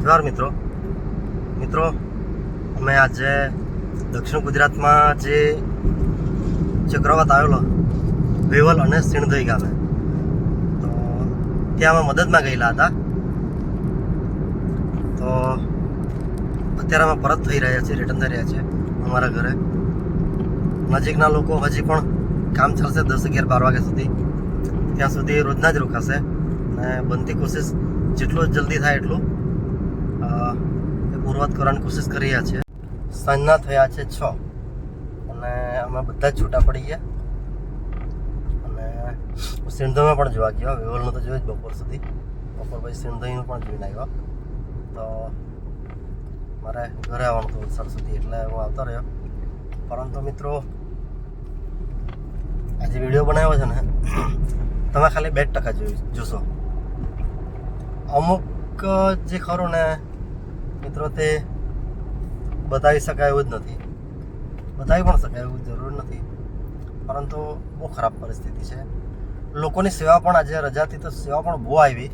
જોહાર મિત્રો અમે આજે દક્ષિણ ગુજરાતમાં જે ચક્રવાત આવેલો વેવલ અને સિણધઈ ગામે, તો ત્યાં અમે મદદમાં ગયેલા હતા. તો અત્યારે અમે પરત થઈ રહ્યા છીએ, રિટર્ન થઈ રહ્યા છીએ અમારા ઘરે. નજીકના લોકો હજી પણ કામ ચાલશે 10, 11, 12 વાગ્યા સુધી. ત્યાં સુધી રોજના જ રોકાશે અને બનતી કોશિશ જેટલું જલ્દી થાય એટલું પૂર્વત કરવાની કોશિશ કરી રહ્યા છીએ. સાંજના થયા છે 6 અને અમે બધા જ છૂટા પડી ગયા. અને સિણધઈમાં પણ જોવા ગયો, વેવલનું તો જોયું જ બપોર સુધી. બપોર પછી સિણધઈનું પણ જોઈને આવ્યો. તો મારે ઘરે આવવાનું હતું વલસાડ સુધી, એટલે હું આવતો રહ્યો. પરંતુ મિત્રો, આજે વિડીયો બનાવ્યો છે ને, તમે ખાલી 2% જોશો. અમુક જે ખરું ને મિત્રો, તે બતાવી શકાય એવું જ નથી. બતાવી પણ શકાય એવું જરૂર નથી, પરંતુ બહુ ખરાબ પરિસ્થિતિ છે. લોકોની સેવા પણ આજે રજા હતી, તો સેવા પણ બહુ આવી.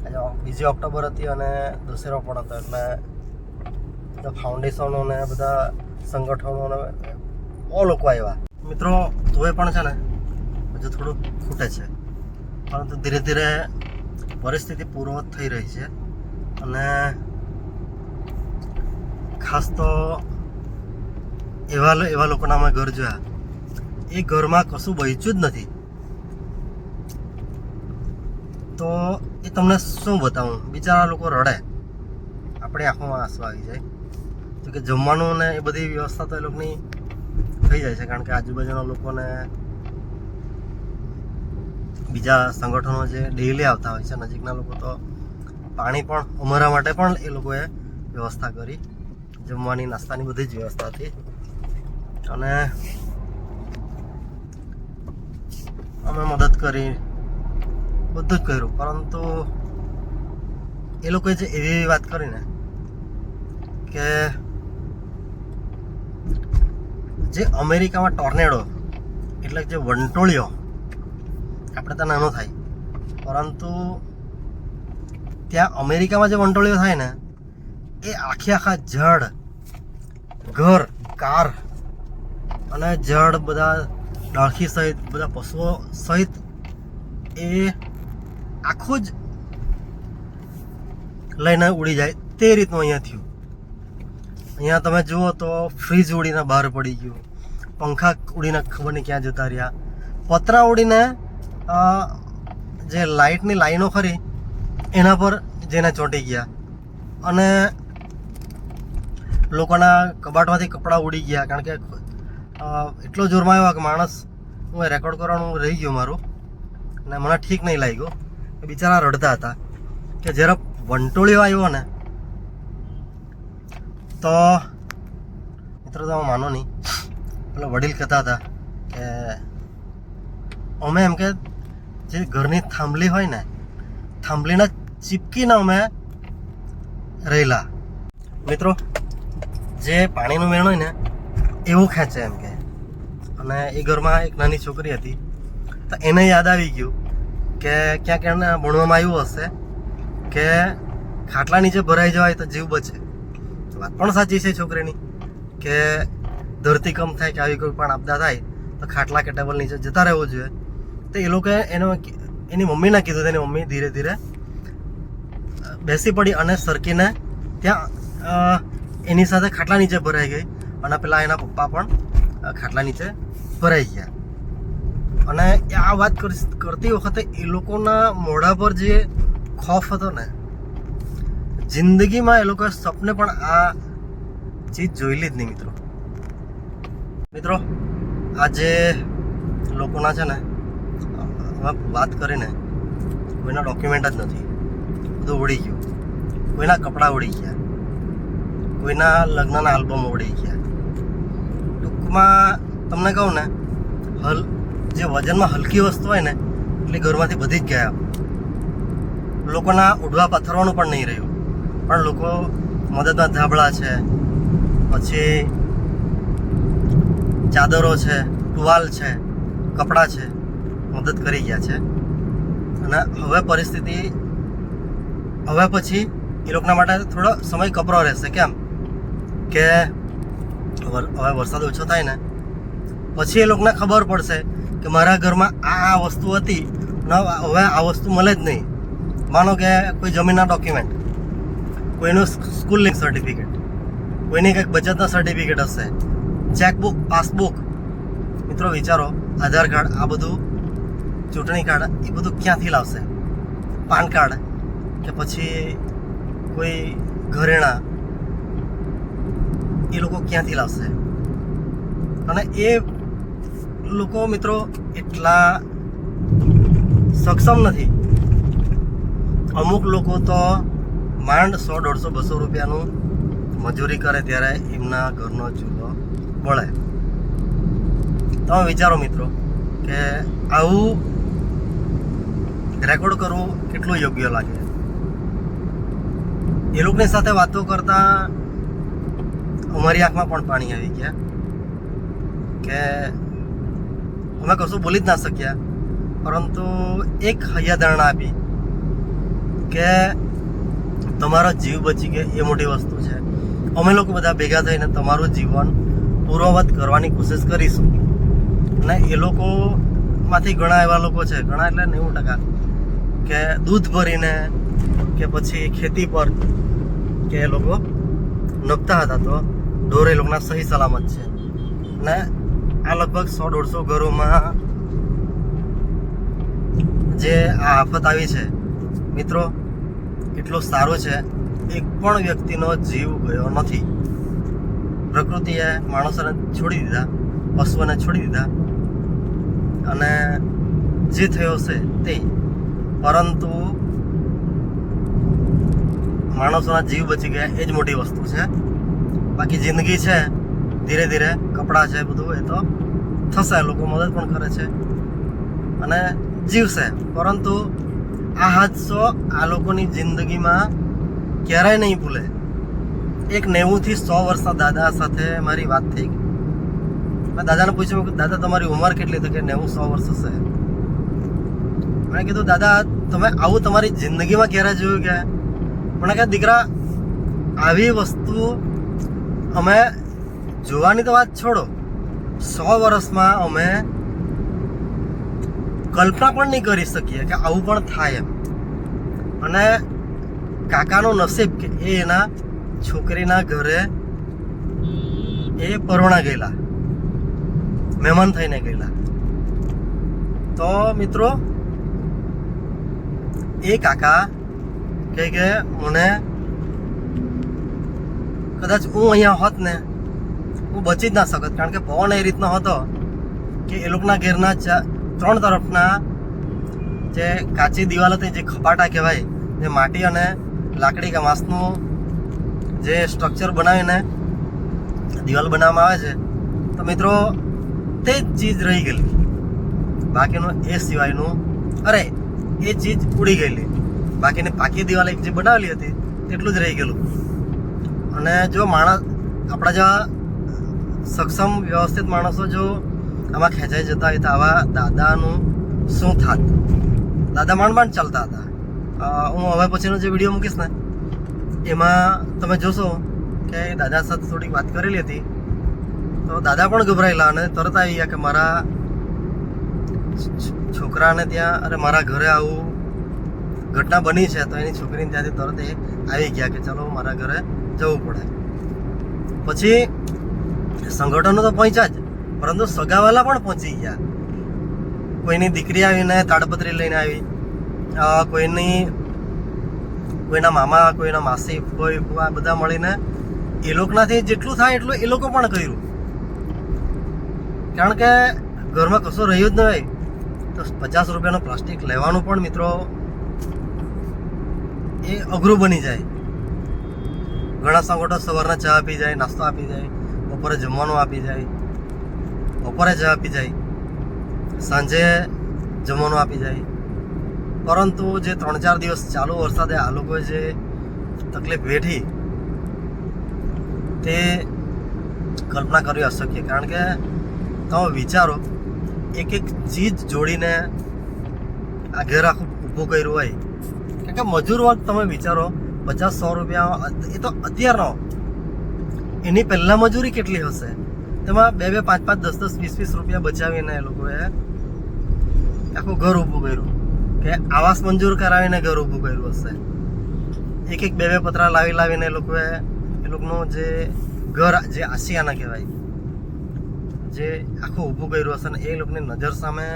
આજે 2 ઓક્ટોબર હતી અને દશેરો પણ હતો, એટલે બધા ફાઉન્ડેશનો ને બધા સંગઠનો ને બહુ લોકો આવ્યા. મિત્રો, તોય પણ છે ને હજુ થોડું ખૂટે છે, પરંતુ ધીરે ધીરે પરિસ્થિતિ પૂર્વવત થઈ રહી છે. અને ખાસ તો એવા લોકોના અમે ઘર જોયા, એ ઘરમાં કશું બચ્યું જ નથી. તો એ તમને શું બતાવું, બિચારા લોકો રડે, આપણે આંખોમાં આંસુ આવી જાય. તો કે જમવાનું ને એ બધી વ્યવસ્થા તો એ લોકોની થઈ જાય છે, કારણ કે આજુબાજુના લોકોને બીજા સંગઠનો જે ડેઈલી આવતા હોય છે, નજીકના લોકો, તો પાણી પણ અમારા માટે પણ એ લોકોએ વ્યવસ્થા કરી. જમવાની, નાસ્તાની બધી જ વ્યવસ્થા હતી. અને અમે મદદ કરી, બધું જ કર્યું. પરંતુ એ લોકોએ જે એવી વાત કરી ને કે જે અમેરિકામાં ટોર્નેડો એટલે જે વંટોળિયો, આપણે તો નાનો થાય, પરંતુ ત્યાં અમેરિકામાં જે વંટોળિયો થાય ને, એ આખા ઝાડ, ઘર, કાર અને ઝાડ, બધા ડાળખી સહિત, બધા પશુઓ સહિત, એ આખું જ લઈને ઉડી જાય તે રીતનું અહીંયા થયું. અહીંયા તમે જુઓ તો ફ્રીજ ઉડીને બહાર પડી ગયું, પંખા ઉડીને ખબર નહીં ક્યાં જતા રહ્યા, પતરા ઉડીને જે લાઇટની લાઈનો ખરી એના પર જેને ચોંટી ગયા, અને લોકોના કબાટમાંથી કપડાં ઉડી ગયા. કારણ કે એટલો જોરમાં આવ્યો કે માણસ, હું રેકોર્ડ કરવાનું રહી ગયો મારું, અને મને ઠીક નહીં લાગ્યું. બિચારા રડતા હતા કે જ્યારે વંટોળિયો આવ્યો ને, તો મિત્રો તમે માનો નહીં, પેલા વડીલ કહેતા હતા કે અમે એમ કે જે ઘરની થાંભલી હોય ને, થાંભલીના ચીપકીને અમે રહેલા. મિત્રો, જે પાણીનું વેણ હોય ને એવું ખેંચે એમ કે. અને એ ઘરમાં એક નાની છોકરી હતી, તો એને યાદ આવી ગયું કે ક્યાંક એને ભણવામાં આવ્યું હશે કે ખાટલા નીચે ભરાઈ જવાય તો જીવ બચે. વાત પણ સાચી છે છોકરીની, કે ધરતીકંપ થાય કે આવી કોઈ પણ આપદા થાય તો ખાટલા કે ટેબલ નીચે જતા રહેવું જોઈએ. તો એ લોકોએ એની મમ્મીને કીધું, તેની મમ્મી ધીરે ધીરે બેસી પડી અને સરકીને ત્યાં એની સાથે ખાટલા નીચે ભરાઈ ગઈ. અને પેલા એના પપ્પા પણ ખાટલા નીચે ભરાઈ ગયા. અને આ વાત કરતી વખતે એ લોકોના મોઢા પર જે ખોફ હતો ને, જિંદગીમાં એ લોકોએ સપને પણ આ ચીજ જોયેલી જ નહીં. મિત્રો, આ જે લોકોના છે ને, વાત કરીને કોઈના ડોક્યુમેન્ટ જ નથી, બધું ઉડી ગયું. કોઈના કપડાં ઉડી ગયા, કોઈના લગ્નના આલ્બમ ઉડી ગયા. ટૂંકમાં તમને કહું ને, જે વજનમાં હલકી વસ્તુ હોય ને, એટલે ઘરમાંથી બધી જ ગયા. લોકોના ઉડવા પથરવાનું પણ નહીં રહ્યું. પણ લોકો મદદના ધાબળા છે, પછી ચાદરો છે, ટુવાલ છે, કપડાં છે, મદદ કરી ગયા છે. અને હવે પરિસ્થિતિ, હવે પછી એ લોકોના માટે થોડો સમય કપરો રહેશે. કેમ કે હવે વરસાદ ઓછો થાય ને પછી એ લોકોને ખબર પડશે કે મારા ઘરમાં આ વસ્તુ હતી ને હવે આ વસ્તુ મળે જ નહીં. માનો કે કોઈ જમીનના ડોક્યુમેન્ટ, કોઈનું સ્કૂલની સર્ટિફિકેટ, કોઈની કંઈક બચતના સર્ટિફિકેટ હશે, ચેકબુક, પાસબુક. મિત્રો વિચારો, આધાર કાર્ડ, આ બધું, ચૂંટણી કાર્ડ, એ બધું ક્યાંથી લાવશે? પાન કાર્ડ કે પછી કોઈ ઘરેણા, એ લોકો ક્યાંથી લાવશે? અને એ લોકો મિત્રો એટલા સક્ષમ નથી. અમુક લોકો તો માંડ 100, 150, 200 રૂપિયાનું મજૂરી કરે ત્યારે એમના ઘરનો ચૂલો બળે. તમે વિચારો મિત્રો કે આવું રેકોર્ડ કરવું કેટલું યોગ્ય લાગે. એ લોકોની સાથે વાતો કરતા અમારી આંખમાં પણ પાણી આવી ગયા કે અમે કશું બોલી જ ના શક્યા, પરંતુ એક હૈયાધારણા આપી કે તમારો જીવ બચી ગયો એ મોટી વસ્તુ છે. અમે લોકો બધા ભેગા થઈને તમારું જીવન પૂર્વવત કરવાની કોશિશ કરીશું. અને એ લોકોમાંથી ઘણા એવા લોકો છે, ઘણા એટલે 90%, કે દૂધ ભરીને કે પછી ખેતી પર કે એ લોકો નપતા હતા, તો ઢોર એ લોકોના સહી સલામત છે. અને આ લગભગ 100-150 ઘરોમાં જે આ આફત આવી છે મિત્રો, એટલું સારું છે, એક પણ વ્યક્તિનો જીવ ગયો નથી. પ્રકૃતિએ માણસોને છોડી દીધા, પશુઓને છોડી દીધા, અને જે થયો છે તે, પરંતુ માણસોના જીવ બચી ગયા એ જ મોટી વસ્તુ છે. બાકી જિંદગી છે, ધીરે ધીરે કપડાં છે, બધું એ તો થશે. લોકો મદદ પણ કરે છે અને જીવશે, પરંતુ આ હાદસો આ લોકોની જિંદગીમાં ક્યારેય નહીં ભૂલે. એક 90 થી 100 વર્ષના દાદા સાથે મારી વાત થઈ ગઈ. મેં દાદાને પૂછ્યું કે દાદા તમારી ઉંમર કેટલી? તો કે 90-100 વર્ષ હશે. મેં કીધું દાદા તમે આવું તમારી જિંદગીમાં ક્યારે જોયું? કે મને કહે દીકરા આવી વસ્તુ અમે જોવાની તો વાત છોડો, 100 વર્ષમાં અમે કલ્પના પણ નહીં કરી શકીએ કે આવું પણ થાય એમ. અને કાકાનું નસીબ કે એ એના છોકરીના ઘરે એ પરોણા ગયેલા, મહેમાન થઈને ગયેલા. તો મિત્રો એ કાકા કહે કે મને કદાચ હું અહીંયા હોત ને હું બચી જ ના શકત, કારણ કે પવન એ રીતનો હતો કે એ લોકોના ઘેરના 3 તરફના જે કાચી દિવાલ હતી, જે ખપાટા કહેવાય, જે માટી અને લાકડી કે વાંસનું જે સ્ટ્રક્ચર બનાવીને દિવાલ બનાવવામાં આવે છે, તો મિત્રો તે જ ચીજ રહી ગયેલી. બાકીનું એ સિવાયનું અરે એ ચીજ ઉડી ગયેલી. બાકીની પાકી દિવાલ એક જે બનાવેલી હતી તેટલું જ રહી ગયેલું. અને જો માણસ, આપણા જેવા સક્ષમ વ્યવસ્થિત માણસો જો આમાં ખેંચાઈ જતા હોય તો આવા દાદાનું શું થાત? દાદા માંડ ચાલતા હતા. હું હવે પછીનો જે વિડીયો મૂકીશ ને એમાં તમે જોશો કે દાદા સાથે થોડીક વાત કરેલી હતી, તો દાદા પણ ગભરાયેલા અને તરત આવી ગયા કે મારા છોકરાને ત્યાં, અરે મારા ઘરે આવું ઘટના બની છે. તો એની છોકરીને ત્યાંથી તરત એ આવી ગયા કે ચલો મારા ઘરે જવું પડે. પછી સંગઠનો તો પહોંચ્યા જ, પરંતુ સગાવાલા પણ પહોંચી ગયા. કોઈની દીકરી આવીને તાડપત્રી લઈને આવી, કોઈના મામા, કોઈના માસી, કોઈ આ બધા મળીને એ લોકોનાથી જેટલું થાય એટલું એ લોકો પણ કર્યું. કારણ કે ઘરમાં કશું રહ્યું જ ન હોય તો 50 રૂપિયાનું પ્લાસ્ટિક લેવાનું પણ મિત્રો એ અઘરું બની જાય. ઘણા સંગઠનો સવારના ચા આપી જાય, નાસ્તો આપી જાય, બપોરે જમવાનું આપી જાય, બપોરે ચા આપી જાય, સાંજે જમવાનું આપી જાય. પરંતુ જે 3-4 દિવસ ચાલુ વરસાદે આ લોકોએ જે તકલીફ વેઠી તે કલ્પના કરવી અશક્ય. કારણ કે તમે વિચારો, એક ચીજ જોડીને આ ઘેર આખું ઊભું કર્યું હોય. કારણ કે મજૂર વર્ગ તમે વિચારો 50-100 રૂપિયા, એ તો અત્યારનો. એની પહેલાં મજૂરી કેટલી હશે? તેમાં 2-2, 5-5, 10-10, 20-20 રૂપિયા બચાવીને એ લોકોએ આખું ઘર ઊભું કર્યું, કે આવાસ મંજૂર કરાવીને ઘર ઊભું કર્યું હશે. 1-1, 2-2 પતરા લાવીને એ લોકોએ લોકોનું જે ઘર, જે આશિયાના કહેવાય, જે આખું ઊભું કર્યું હશે ને એ લોકોની નજર સામે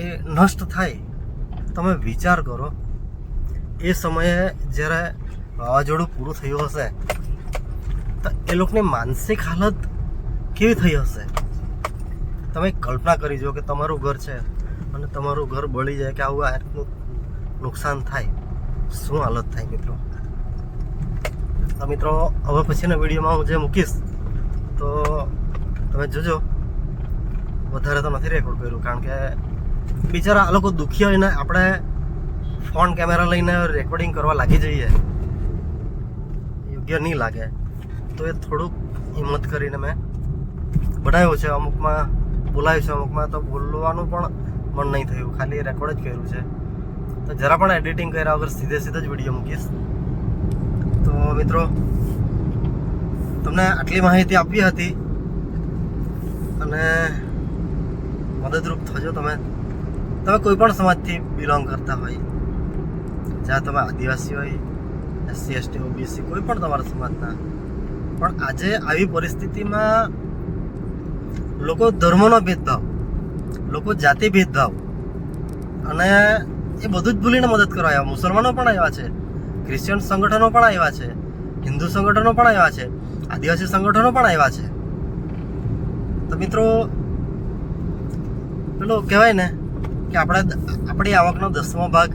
એ નષ્ટ થાય. તમે વિચાર કરો, એ સમયે જ્યારે વાવાઝોડું પૂરું થયું હશે તો એ લોકોની માનસિક હાલત કેવી થઈ હશે? તમે કલ્પના કરી જુઓ કે તમારું ઘર છે અને તમારું ઘર બળી જાય, કે આવું આ રીતનું નુકસાન થાય, શું હાલત થાય મિત્રો? તો મિત્રો, હવે પછીના વિડીયોમાં હું જે મૂકીશ તો તમે જોજો. વધારે તો નથી રેકોર્ડ કર્યું, કારણ કે બિચારા આ લોકો દુઃખી હોય ને, આપણે ફોન કેમેરા લઈને રેકોર્ડિંગ કરવા લાગી જઈએ, યોગ્ય નહીં લાગે. તો એ થોડુંક હિંમત કરીને મેં બનાવ્યું છે. અમુકમાં બોલાવ્યું છે, અમુકમાં તો બોલવાનું પણ મન નહીં થયું, ખાલી રેકોર્ડ જ કર્યું છે. તો જરા પણ એડિટિંગ કર્યા વગર સીધે જ વિડીયો મૂકીશ. તો મિત્રો, તમને આટલી માહિતી આપવી હતી અને મદદરૂપ થજો. તમે કોઈ પણ સમાજથી બિલોંગ કરતા હોય, જ્યાં તમે આદિવાસી હોય, SC, ST, OBC, કોઈ પણ તમારા સમાજના, પણ આજે આવી પરિસ્થિતિમાં લોકો ધર્મનો ભેદભાવ, લોકો જાતિ ભેદભાવ અને એ બધું જ ભૂલીને મદદ કરવા આવ્યા. મુસલમાનો પણ આવ્યા છે, ક્રિશ્ચિયન સંગઠનો પણ આવ્યા છે, હિન્દુ સંગઠનો પણ આવ્યા છે, આદિવાસી સંગઠનો પણ આવ્યા છે. તો મિત્રો, પેલું કહેવાય ને કે આપણી આવકનો 10મો ભાગ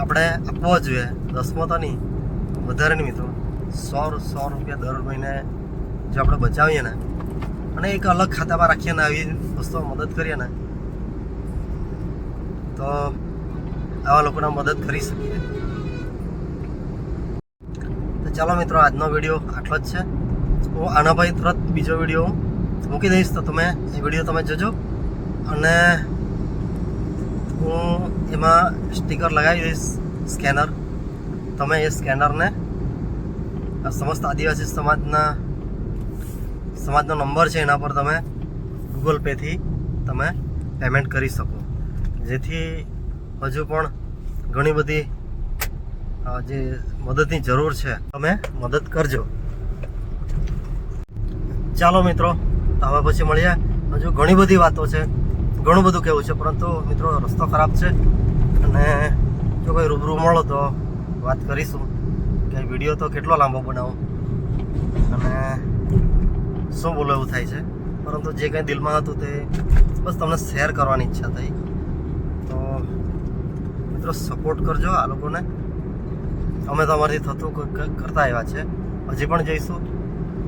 આપણે આપવો જોઈએ. 10મો તો નહીં, વધારે નહીં મિત્રો. 100 રૂપિયા દર મહિને જો આપણે બચાવીએ ને, અને એક અલગ ખાતામાં રાખીએ ને, આવી વસ્તુઓ મદદ કરીએ ને, તો આવા લોકોને મદદ કરી શકીએ. તો ચાલો મિત્રો, આજનો વિડીયો આટલો જ છે. હું આના ભાઈ તરત બીજો વિડીયો મૂકી દઈશ, તો તમે એ વિડીયો તમે જોજો. અને હું એમાં સ્ટીકર લગાવી દઈશ, સ્કેનર. તમે એ સ્કેનરને સમસ્ત આદિવાસી સમાજનો નંબર છે, એના પર તમે ગૂગલ પેથી તમે પેમેન્ટ કરી શકો, જેથી હજુ પણ ઘણી બધી જે મદદની જરૂર છે, તમે મદદ કરજો. ચાલો મિત્રો, તો હવે પછી મળીએ. હજુ ઘણી બધી વાતો છે, ઘણું બધું કહેવું છે, પરંતુ મિત્રો રસ્તો ખરાબ છે, અને જો કોઈ રૂબરૂ મળો તો વાત કરીશું કે વિડીયો તો કેટલો લાંબો બનાવું અને શું બોલો એવું થાય છે. પરંતુ જે કંઈ દિલમાં હતું તે બસ તમને શેર કરવાની ઈચ્છા થઈ. તો મિત્રો, સપોર્ટ કરજો આ લોકોને. અમે તો અમારાથી થતું કરતા આવ્યા છે, હજી પણ જઈશું,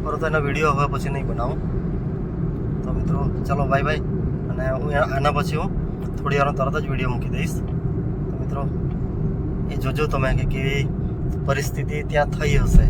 પરંતુ એના વિડીયો હવે પછી નહીં બનાવું. તો મિત્રો, ચાલો બાય બાય. અને હું આના પછી થોડી વારનો તરત જ વિડીયો મૂકી દઈશ. તો મિત્રો, એ જોજો તમે કે કેવી પરિસ્થિતિ ત્યાં થઈ હશે.